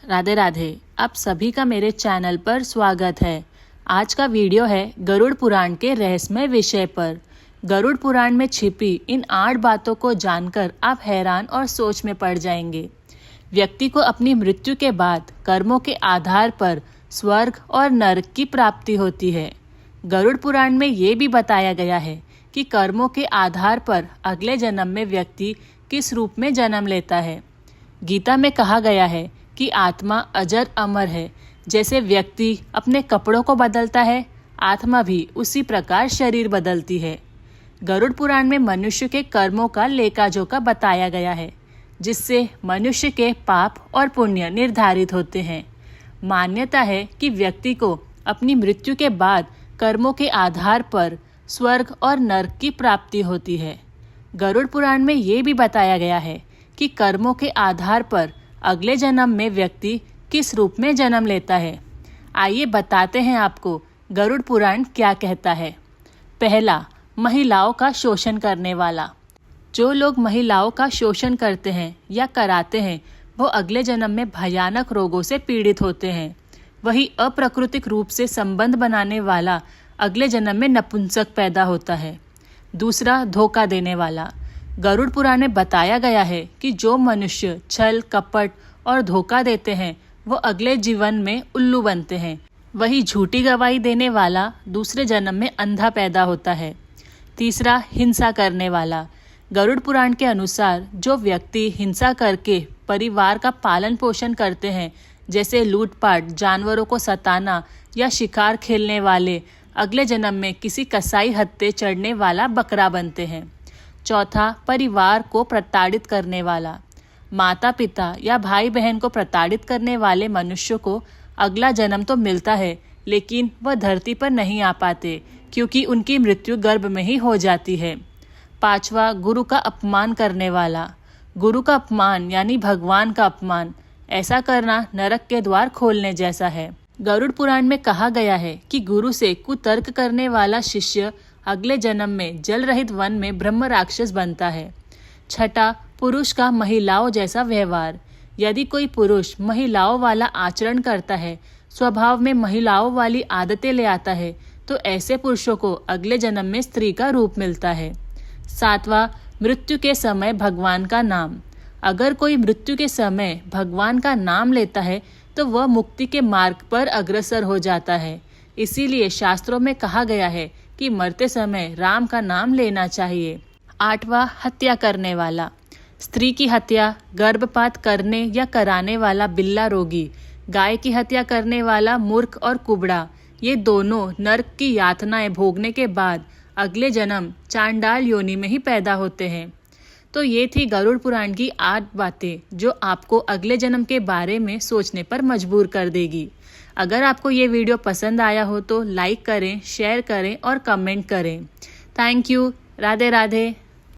राधे राधे। आप सभी का मेरे चैनल पर स्वागत है। आज का वीडियो है गरुड़ पुराण के रहस्यमय विषय पर। गरुड़ पुराण में छिपी इन 8 बातों को जानकर आप हैरान और सोच में पड़ जाएंगे। व्यक्ति को अपनी मृत्यु के बाद कर्मों के आधार पर स्वर्ग और नरक की प्राप्ति होती है। गरुड़ पुराण में ये भी बताया गया है कि कर्मों के आधार पर अगले जन्म में व्यक्ति किस रूप में जन्म लेता है। गीता में कहा गया है कि आत्मा अजर अमर है। जैसे व्यक्ति अपने कपड़ों को बदलता है, आत्मा भी उसी प्रकार शरीर बदलती है। गरुड़ पुराण में मनुष्य के कर्मों का लेखा-जोखा बताया गया है, जिससे मनुष्य के पाप और पुण्य निर्धारित होते हैं। मान्यता है कि व्यक्ति को अपनी मृत्यु के बाद कर्मों के आधार पर स्वर्ग और नरक की प्राप्ति होती है। गरुड़ पुराण में ये भी बताया गया है कि कर्मों के आधार पर अगले जन्म में व्यक्ति किस रूप में जन्म लेता है। आइए बताते हैं आपको गरुड़ पुराण क्या कहता है। पहला, महिलाओं का शोषण करने वाला। जो लोग महिलाओं का शोषण करते हैं या कराते हैं, वो अगले जन्म में भयानक रोगों से पीड़ित होते हैं। वही अप्राकृतिक रूप से संबंध बनाने वाला अगले जन्म में नपुंसक पैदा होता है। दूसरा, धोखा देने वाला। गरुड़ पुराण में बताया गया है कि जो मनुष्य छल, कपट और धोखा देते हैं, वो अगले जीवन में उल्लू बनते हैं। वही झूठी गवाही देने वाला दूसरे जन्म में अंधा पैदा होता है। तीसरा, हिंसा करने वाला। गरुड़ पुराण के अनुसार जो व्यक्ति हिंसा करके परिवार का पालन पोषण करते हैं, जैसे लूटपाट, जानवरों को सताना या शिकार खेलने वाले, अगले जन्म में किसी कसाई हत्थे चढ़ने वाला बकरा बनते हैं। चौथा, परिवार को प्रताड़ित करने वाला। माता पिता या भाई बहन को प्रताड़ित करने वाले मनुष्य को अगला जन्म तो मिलता है, लेकिन वह धरती पर नहीं आ पाते, क्योंकि उनकी मृत्यु गर्भ में ही हो जाती है। पांचवा, गुरु का अपमान करने वाला। गुरु का अपमान यानी भगवान का अपमान, ऐसा करना नरक के द्वार खोलने जैसा है। गरुड़ पुराण में कहा गया है कि गुरु से कुतर्क करने वाला शिष्य अगले जन्म में जल रहित वन में ब्रह्म राक्षस बनता है। छठा, पुरुष का महिलाओं जैसा व्यवहार। यदि कोई पुरुष महिलाओं वाला आचरण करता है, स्वभाव में महिलाओं वाली आदतें ले आता है, तो ऐसे पुरुषों को अगले जन्म में स्त्री का रूप मिलता है। सातवां, मृत्यु के समय भगवान का नाम। अगर कोई मृत्यु के समय भगवान का नाम लेता है, तो वह मुक्ति के मार्ग पर अग्रसर हो जाता है। इसीलिए शास्त्रों में कहा गया है कि मरते समय राम का नाम लेना चाहिए। आठवां, हत्या करने वाला। स्त्री की हत्या, गर्भपात करने या कराने वाला बिल्ला रोगी, गाय की हत्या करने वाला मूर्ख और कुबड़ा, ये दोनों नरक की यातनाएं भोगने के बाद अगले जन्म चांडाल योनि में ही पैदा होते हैं। तो ये थी गरुड़ पुराण की 8 बातें जो आपको अगले जन्म के बारे में सोचने पर मजबूर कर देगी। अगर आपको ये वीडियो पसंद आया हो तो लाइक करें, शेयर करें और कमेंट करें। Thank you. राधे राधे।